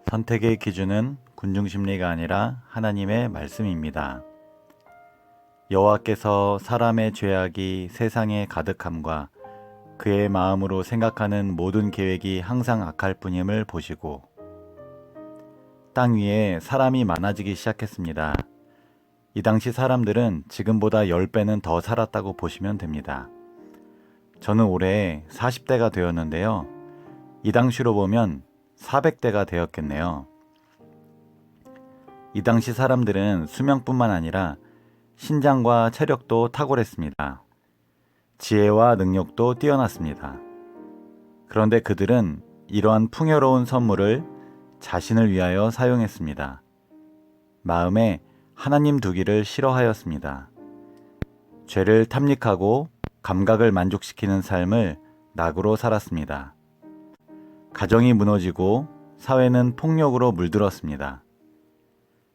선택의 기준은 군중심리가 아니라 하나님의 말씀입니다. 여호와께서 사람의 죄악이 세상에 가득함과 그의 마음으로 생각하는 모든 계획이 항상 악할 뿐임을 보시고 땅 위에 사람이 많아지기 시작했습니다. 이 당시 사람들은 지금보다 10배는 더 살았다고 보시면 됩니다. 저는 올해 40대가 되었는데요. 이 당시로 보면 400대가 되었겠네요. 이 당시 사람들은 수명뿐만 아니라 신장과 체력도 탁월했습니다. 지혜와 능력도 뛰어났습니다. 그런데 그들은 이러한 풍요로운 선물을 자신을 위하여 사용했습니다. 마음에 하나님 두기를 싫어하였습니다. 죄를 탐닉하고 감각을 만족시키는 삶을 낙으로 살았습니다. 가정이 무너지고 사회는 폭력으로 물들었습니다.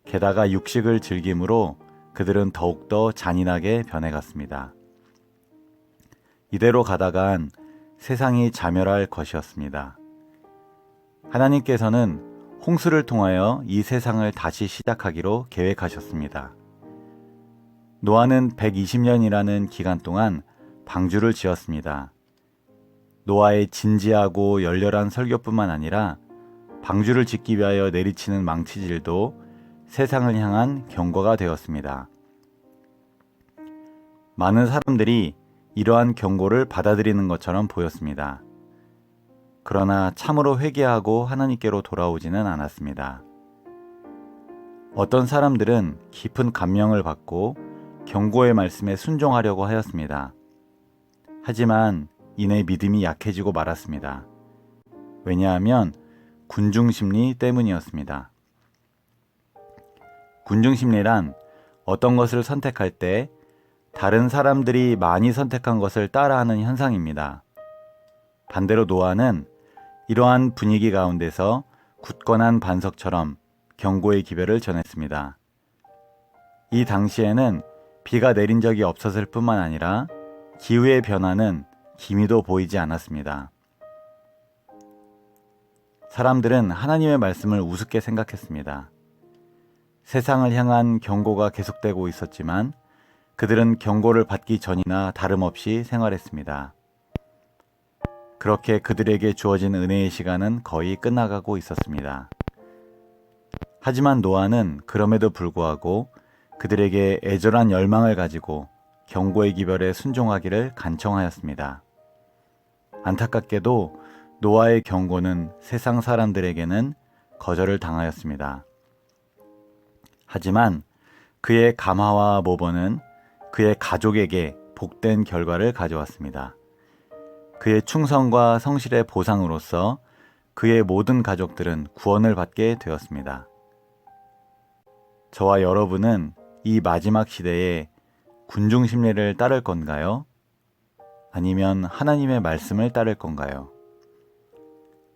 게다가 육식을 즐김으로 그들은 더욱더 잔인하게 변해갔습니다. 이대로 가다간 세상이 자멸할 것이었습니다. 하나님께서는 홍수를 통하여 이 세상을 다시 시작하기로 계획하셨습니다. 노아는 120년이라는 기간 동안 방주를 지었습니다. 노아의 진지하고 열렬한 설교뿐만 아니라 방주를 짓기 위하여 내리치는 망치질도 세상을 향한 경고가 되었습니다. 많은 사람들이 이러한 경고를 받아들이는 것처럼 보였습니다. 그러나 참으로 회개하고 하나님께로 돌아오지는 않았습니다. 어떤 사람들은 깊은 감명을 받고 경고의 말씀에 순종하려고 하였습니다. 하지만 이내 믿음이 약해지고 말았습니다. 왜냐하면 군중심리 때문이었습니다. 군중심리란 어떤 것을 선택할 때 다른 사람들이 많이 선택한 것을 따라하는 현상입니다. 반대로 노아는 이러한 분위기 가운데서 굳건한 반석처럼 경고의 기별을 전했습니다. 이 당시에는 비가 내린 적이 없었을 뿐만 아니라 기후의 변화는 기미도 보이지 않았습니다. 사람들은 하나님의 말씀을 우습게 생각했습니다. 세상을 향한 경고가 계속되고 있었지만 그들은 경고를 받기 전이나 다름없이 생활했습니다. 그렇게 그들에게 주어진 은혜의 시간은 거의 끝나가고 있었습니다. 하지만 노아는 그럼에도 불구하고 그들에게 애절한 열망을 가지고 경고의 기별에 순종하기를 간청하였습니다. 안타깝게도 노아의 경고는 세상 사람들에게는 거절을 당하였습니다. 하지만 그의 감화와 모범은 그의 가족에게 복된 결과를 가져왔습니다. 그의 충성과 성실의 보상으로서 그의 모든 가족들은 구원을 받게 되었습니다. 저와 여러분은 이 마지막 시대에 군중심리를 따를 건가요? 아니면 하나님의 말씀을 따를 건가요?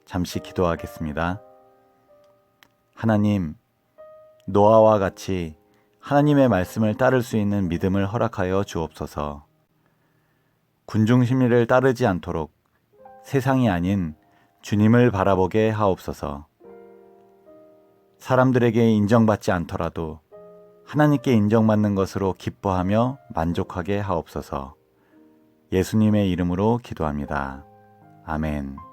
잠시 기도하겠습니다. 하나님, 노아와 같이 하나님의 말씀을 따를 수 있는 믿음을 허락하여 주옵소서. 군중심리를 따르지 않도록 세상이 아닌 주님을 바라보게 하옵소서. 사람들에게 인정받지 않더라도 하나님께 인정받는 것으로 기뻐하며 만족하게 하옵소서. 예수님의 이름으로 기도합니다. 아멘.